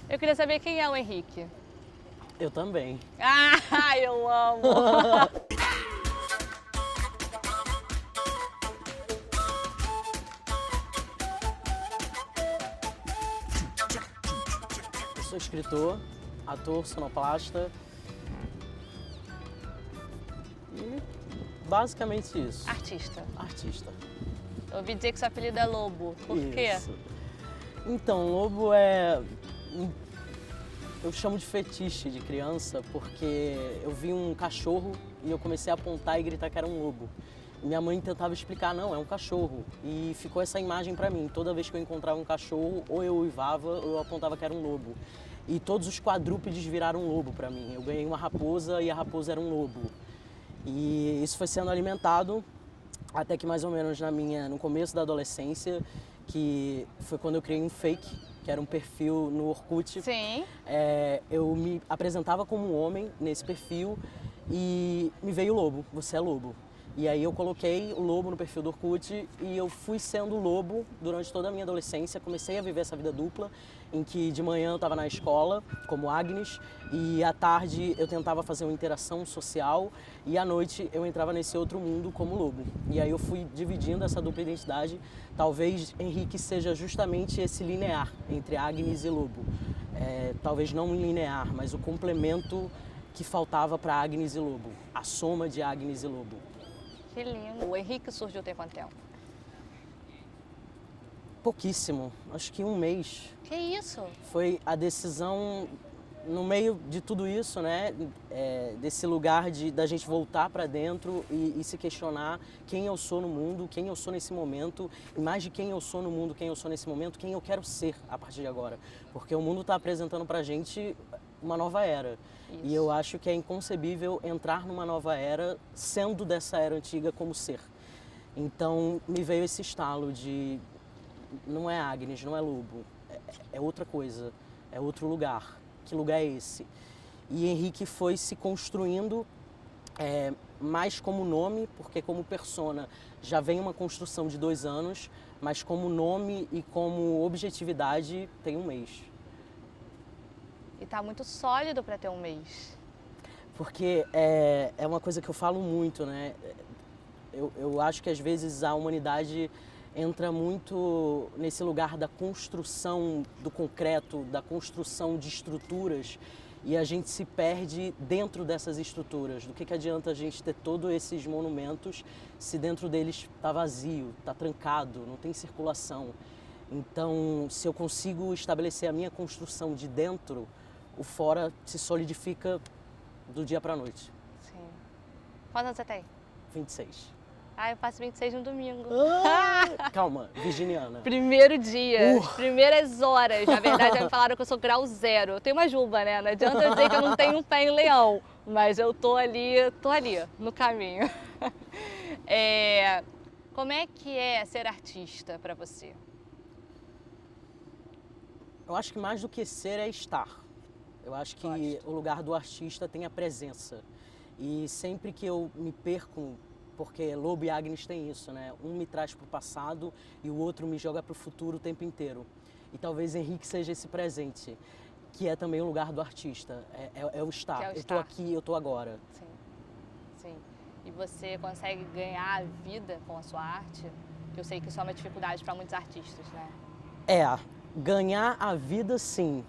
Eu queria saber quem é o Henrique. Eu também. Ah, eu amo! Eu sou escritor, ator, sonoplasta. E basicamente isso. Artista. Artista. Eu ouvi dizer que seu apelido é Lobo. Por quê? Isso. Então, lobo eu chamo de fetiche de criança porque eu vi um cachorro e eu comecei a apontar e gritar que era um lobo. Minha mãe tentava explicar, não, é um cachorro. E ficou essa imagem pra mim. Toda vez que eu encontrava um cachorro, ou eu uivava ou eu apontava que era um lobo. E todos os quadrúpedes viraram lobo pra mim. Eu ganhei uma raposa e a raposa era um lobo. E isso foi sendo alimentado até que mais ou menos no começo da adolescência, que foi quando eu criei um fake, que era um perfil no Orkut. Sim. Eu me apresentava como um homem nesse perfil e me veio o lobo, você é lobo. E aí eu coloquei o lobo no perfil do Orkut e eu fui sendo lobo durante toda a minha adolescência. Comecei a viver essa vida dupla, em que de manhã eu estava na escola, como Agnes, e à tarde eu tentava fazer uma interação social e à noite eu entrava nesse outro mundo como lobo. E aí eu fui dividindo essa dupla identidade. Talvez Henrique seja justamente esse linear entre Agnes e lobo. Talvez não um linear, mas o complemento que faltava para Agnes e lobo, a soma de Agnes e lobo. Que lindo. O Henrique surgiu tem quanto tempo? Pouquíssimo, acho que um mês. Que isso? Foi a decisão, no meio de tudo isso, né, desse lugar da gente voltar para dentro e se questionar quem eu sou no mundo, quem eu sou nesse momento, e mais de quem eu sou no mundo, quem eu sou nesse momento, quem eu quero ser a partir de agora. Porque o mundo está apresentando pra gente uma nova era. Isso. E eu acho que é inconcebível entrar numa nova era sendo dessa era antiga como ser. Então me veio esse estalo de não é Agnes, não é lobo, é outra coisa, é outro lugar. Que lugar é esse? E Henrique foi se construindo mais como nome, porque como persona já vem uma construção de 2 anos, mas como nome e como objetividade tem um mês. E tá muito sólido para ter um mês. Porque é uma coisa que eu falo muito, né? Eu acho que às vezes a humanidade entra muito nesse lugar da construção do concreto, da construção de estruturas, e a gente se perde dentro dessas estruturas. Do que adianta a gente ter todos esses monumentos se dentro deles está vazio, está trancado, não tem circulação? Então, se eu consigo estabelecer a minha construção de dentro, o fora se solidifica do dia para a noite. Sim. Quantos anos você tem? 26. Ah, eu faço 26 no domingo. Calma, virginiana. Primeiro dia, as primeiras horas. Na verdade, já me falaram que eu sou grau 0. Eu tenho uma juba, né? Não adianta eu dizer que eu não tenho um pé em leão. Mas eu tô ali, no caminho. Como é que é ser artista para você? Eu acho que mais do que ser é estar. Eu acho que o lugar do artista tem a presença. E sempre que eu me perco, porque Lobo e Agnes tem isso, né? Um me traz para o passado e o outro me joga para o futuro o tempo inteiro. E talvez Henrique seja esse presente, que é também o lugar do artista. É o estar. Que é o eu estar. tô aqui, eu tô agora. Sim, sim. E você consegue ganhar a vida com a sua arte? Que eu sei que isso é uma dificuldade para muitos artistas, né? Ganhar a vida, sim.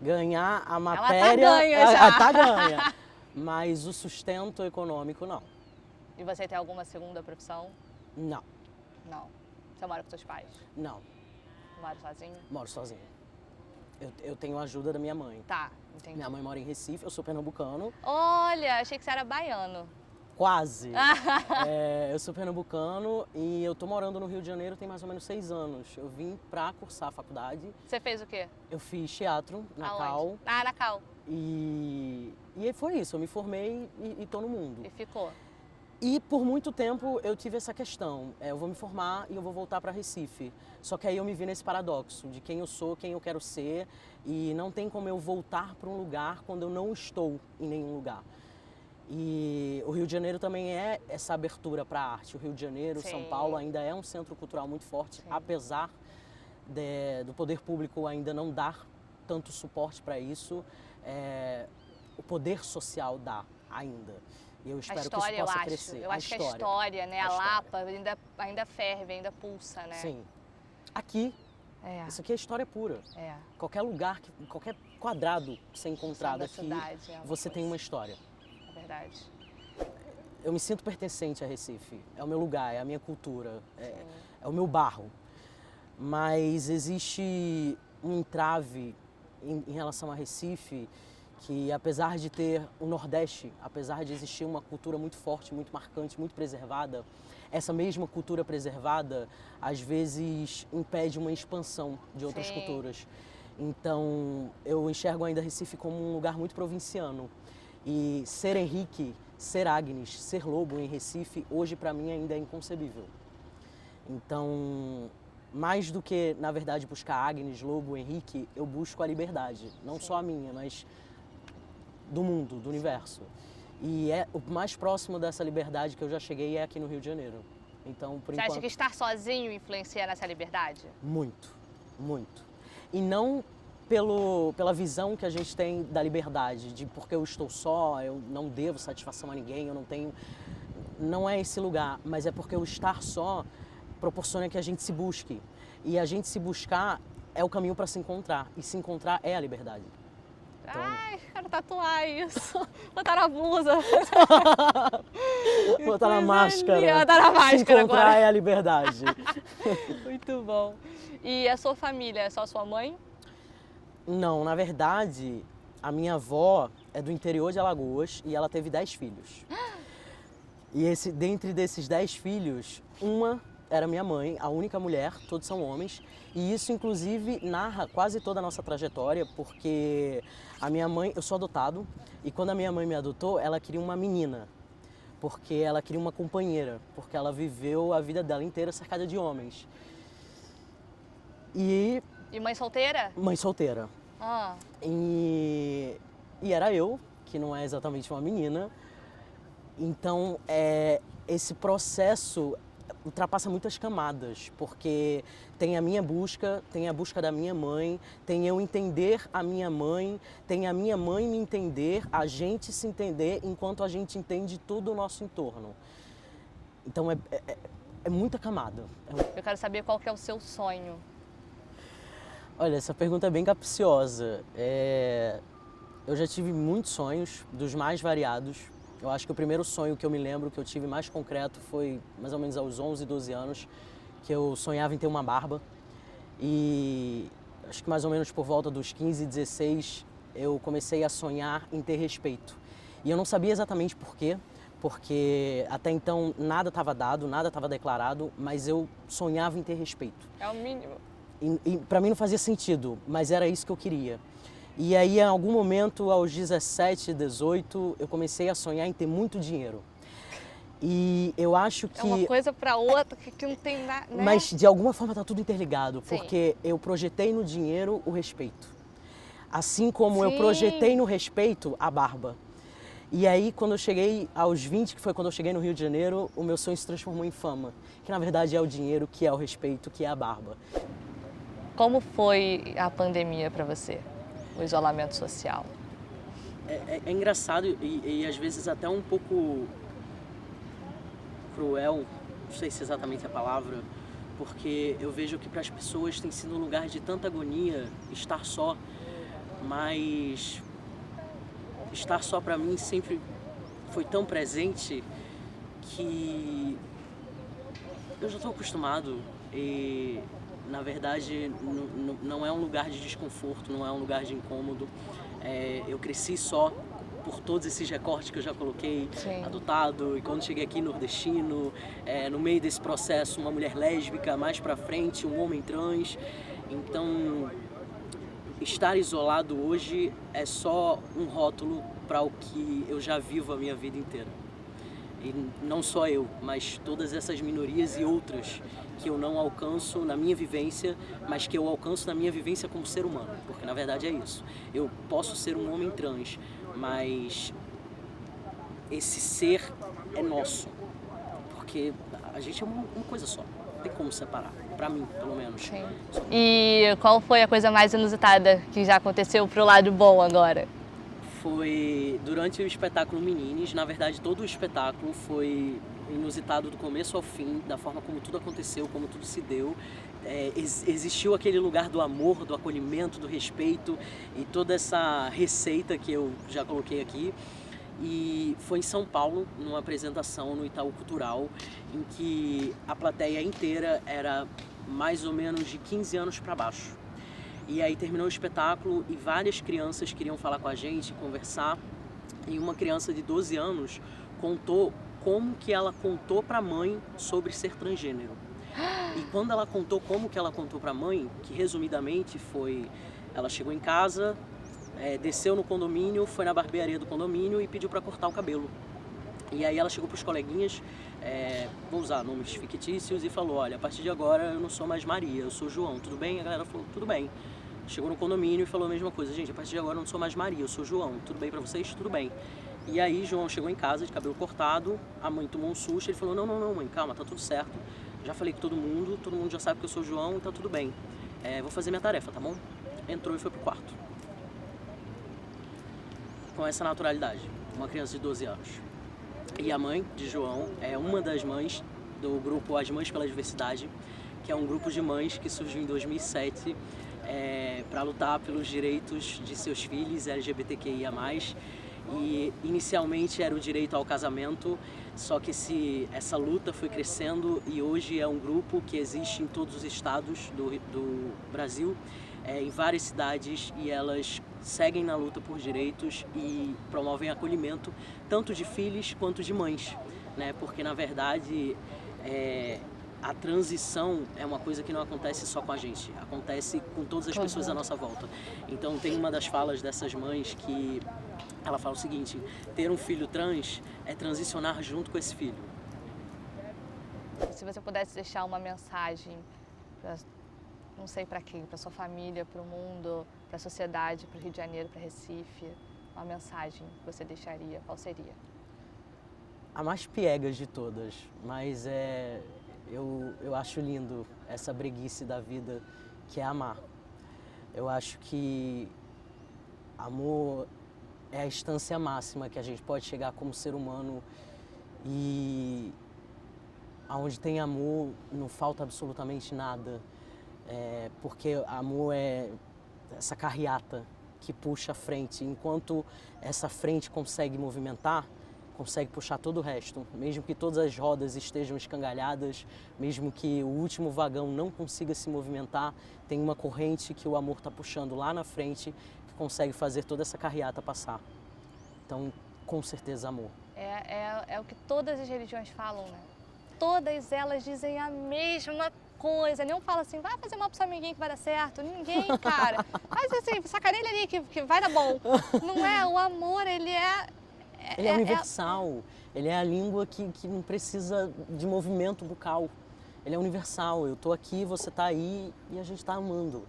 Ganhar a matéria... Ela tá ganha já. Tá ganha. Mas o sustento econômico, não. E você tem alguma segunda profissão? Não. Não. Você mora com seus pais? Não. Mora sozinho? Moro sozinho. Eu tenho a ajuda da minha mãe. Tá, entendi. Minha mãe mora em Recife, eu sou pernambucano. Olha, achei que você era baiano. Quase. Eu sou pernambucano e eu tô morando no Rio de Janeiro tem mais ou menos 6 anos. Eu vim pra cursar a faculdade. Você fez o quê? Eu fiz teatro na Aonde? Cal. Ah, na Cal. E foi isso, eu me formei e tô no mundo. E ficou? E por muito tempo eu tive essa questão, eu vou me formar e eu vou voltar para Recife. Só que aí eu me vi nesse paradoxo de quem eu sou, quem eu quero ser, e não tem como eu voltar para um lugar quando eu não estou em nenhum lugar. E o Rio de Janeiro também é essa abertura para a arte. O Rio de Janeiro, Sim. São Paulo ainda é um centro cultural muito forte, Sim. apesar do poder público ainda não dar tanto suporte para isso, o poder social dá ainda. E eu espero que isso possa crescer. Eu acho que a história, né? A Lapa ainda ferve, ainda pulsa, né? Sim. Aqui, isso aqui é história pura. Qualquer lugar, qualquer quadrado que você encontrar aqui, você tem uma história. É verdade. Eu me sinto pertencente a Recife. É o meu lugar, é a minha cultura, é o meu barro. Mas existe um entrave em relação a Recife, que apesar de ter o Nordeste, apesar de existir uma cultura muito forte, muito marcante, muito preservada, essa mesma cultura preservada às vezes impede uma expansão de outras culturas. Então eu enxergo ainda Recife como um lugar muito provinciano. E ser Henrique, ser Agnes, ser Lobo em Recife, hoje para mim ainda é inconcebível. Então, mais do que, na verdade, buscar Agnes, Lobo, Henrique, eu busco a liberdade. Não só a minha, mas do mundo, do universo. E o mais próximo dessa liberdade que eu já cheguei é aqui no Rio de Janeiro. Então, por enquanto... Você acha que estar sozinho influencia nessa liberdade? Muito, muito. E não pela visão que a gente tem da liberdade, de porque eu estou só, eu não devo satisfação a ninguém, eu não tenho... Não é esse lugar, mas é porque o estar só proporciona que a gente se busque. E a gente se buscar é o caminho para se encontrar. E se encontrar é a liberdade. Então... Ai, quero tatuar isso. Botar na blusa. Botar na máscara. Botar na máscara. Se encontrar agora é a liberdade. Muito bom. E a sua família, é só sua mãe? Não, na verdade, a minha avó é do interior de Alagoas e ela teve 10 filhos. E dentre desses 10 filhos, uma era minha mãe, a única mulher, todos são homens. E isso, inclusive, narra quase toda a nossa trajetória, porque a minha mãe, eu sou adotado, e quando a minha mãe me adotou, ela queria uma menina, porque ela queria uma companheira, porque ela viveu a vida dela inteira cercada de homens. E mãe solteira? Mãe solteira. Ah. E era eu, que não é exatamente uma menina. Então, esse processo ultrapassa muitas camadas, porque tem a minha busca, tem a busca da minha mãe, tem eu entender a minha mãe, tem a minha mãe me entender, a gente se entender enquanto a gente entende todo o nosso entorno. Então, é muita camada. Eu quero saber qual que é o seu sonho. Olha, essa pergunta é bem capciosa. Eu já tive muitos sonhos, dos mais variados. Eu acho que o primeiro sonho que eu me lembro, que eu tive mais concreto, foi mais ou menos aos 11, 12 anos, que eu sonhava em ter uma barba. E acho que mais ou menos por volta dos 15, 16, eu comecei a sonhar em ter respeito. E eu não sabia exatamente por quê, porque até então nada estava dado, nada estava declarado, mas eu sonhava em ter respeito. É o mínimo. E para mim não fazia sentido, mas era isso que eu queria. E aí, em algum momento, aos 17, 18, eu comecei a sonhar em ter muito dinheiro. E eu acho que... É uma coisa para outra que não tem nada, né? Mas, de alguma forma, está tudo interligado, Sim. porque eu projetei no dinheiro o respeito. Assim como eu projetei no respeito a barba. E aí, quando eu cheguei aos 20, que foi quando eu cheguei no Rio de Janeiro, o meu sonho se transformou em fama. Que, na verdade, é o dinheiro, que é o respeito, que é a barba. Como foi a pandemia para você? O isolamento social? É engraçado e às vezes até um pouco cruel, não sei se é exatamente a palavra, porque eu vejo que para as pessoas tem sido um lugar de tanta agonia estar só, mas estar só para mim sempre foi tão presente que eu já estou acostumado e... Na verdade, não é um lugar de desconforto, não é um lugar de incômodo. Eu cresci só por todos esses recortes que eu já coloquei, Sim. Adotado, e quando cheguei aqui, nordestino, no meio desse processo, uma mulher lésbica, mais pra frente, um homem trans. Então, estar isolado hoje é só um rótulo para o que eu já vivo a minha vida inteira. E não só eu, mas todas essas minorias e outras que eu não alcanço na minha vivência, mas que eu alcanço na minha vivência como ser humano, porque na verdade é isso. Eu posso ser um homem trans, mas esse ser é nosso, porque a gente é uma coisa só. tem como separar, pra mim, pelo menos. Sim. E qual foi a coisa mais inusitada que já aconteceu pro lado bom agora? Foi durante o espetáculo Menines. Na verdade, todo o espetáculo foi inusitado do começo ao fim, da forma como tudo aconteceu, como tudo se deu. Existiu aquele lugar do amor, do acolhimento, do respeito e toda essa receita que eu já coloquei aqui. E foi em São Paulo, numa apresentação no Itaú Cultural, em que a plateia inteira era mais ou menos de 15 anos para baixo. E aí terminou o espetáculo e várias crianças queriam falar com a gente, conversar. E uma criança de 12 anos contou como que ela contou para a mãe sobre ser transgênero. E quando ela contou como que ela contou para a mãe, que resumidamente foi, ela chegou em casa, desceu no condomínio, foi na barbearia do condomínio e pediu para cortar o cabelo. E aí ela chegou para os coleguinhas, vou usar nomes fictícios, e falou: olha, a partir de agora eu não sou mais Maria, eu sou João, tudo bem? A galera falou: tudo bem. Chegou no condomínio e falou a mesma coisa: gente, a partir de agora eu não sou mais Maria, eu sou João, tudo bem para vocês? Tudo bem. E aí João chegou em casa de cabelo cortado, a mãe tomou um susto, ele falou: não, mãe, calma, tá tudo certo. Já falei com todo mundo já sabe que eu sou João e tá tudo bem. Vou fazer minha tarefa, tá bom? Entrou e foi pro quarto. Com essa naturalidade, uma criança de 12 anos. E a mãe de João é uma das mães do grupo As Mães pela Diversidade, que é um grupo de mães que surgiu em 2007 para lutar pelos direitos de seus filhos LGBTQIA+. E inicialmente era o direito ao casamento, só que essa luta foi crescendo e hoje é um grupo que existe em todos os estados do Brasil, em várias cidades, e elas seguem na luta por direitos e promovem acolhimento tanto de filhos quanto de mães, né? Porque na verdade a transição é uma coisa que não acontece só com a gente, acontece com todas as pessoas à nossa volta. Então tem uma das falas dessas mães que ela fala o seguinte: ter um filho trans é transicionar junto com esse filho. Se você pudesse deixar uma mensagem, não sei para quem, para sua família, para o mundo, para a sociedade, para o Rio de Janeiro, para Recife, uma mensagem que você deixaria, qual seria? A mais piegas de todas, mas eu acho lindo essa breguice da vida, que é amar. Eu acho que amor é a instância máxima que a gente pode chegar como ser humano, e aonde tem amor não falta absolutamente nada, porque amor é essa carreata que puxa a frente. Enquanto essa frente consegue movimentar, consegue puxar todo o resto, mesmo que todas as rodas estejam escangalhadas, mesmo que o último vagão não consiga se movimentar, tem uma corrente que o amor está puxando lá na frente, que consegue fazer toda essa carreata passar. Então, com certeza, amor. É o que todas as religiões falam, né? Todas elas dizem a mesma coisa. Nenhum fala assim: vai fazer mal pro seu amiguinho que vai dar certo. Ninguém, cara. Faz assim, sacaneia ele ali que vai dar bom. Não é? O amor, ele é universal. Ele é a língua que não precisa de movimento bucal. Ele é universal. Eu tô aqui, você tá aí e a gente tá amando.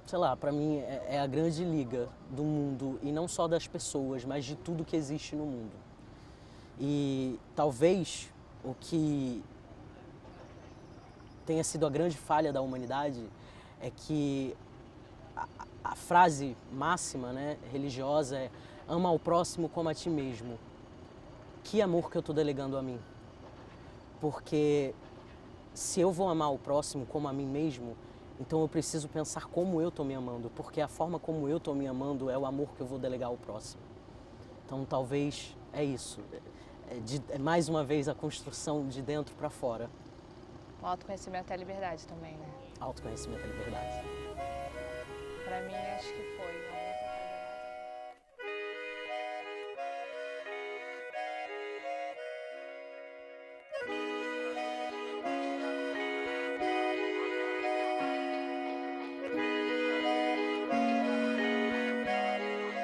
Sei lá, pra mim é a grande liga do mundo, e não só das pessoas, mas de tudo que existe no mundo. E talvez o que tenha sido a grande falha da humanidade é que a frase máxima, né, religiosa é: ama ao próximo como a ti mesmo. Que amor que eu estou delegando a mim? Porque se eu vou amar o próximo como a mim mesmo, então eu preciso pensar como eu estou me amando, porque a forma como eu estou me amando é o amor que eu vou delegar ao próximo. Então talvez é isso, mais uma vez a construção de dentro para fora. O autoconhecimento é a liberdade também, né? Autoconhecimento é liberdade. Para mim, acho que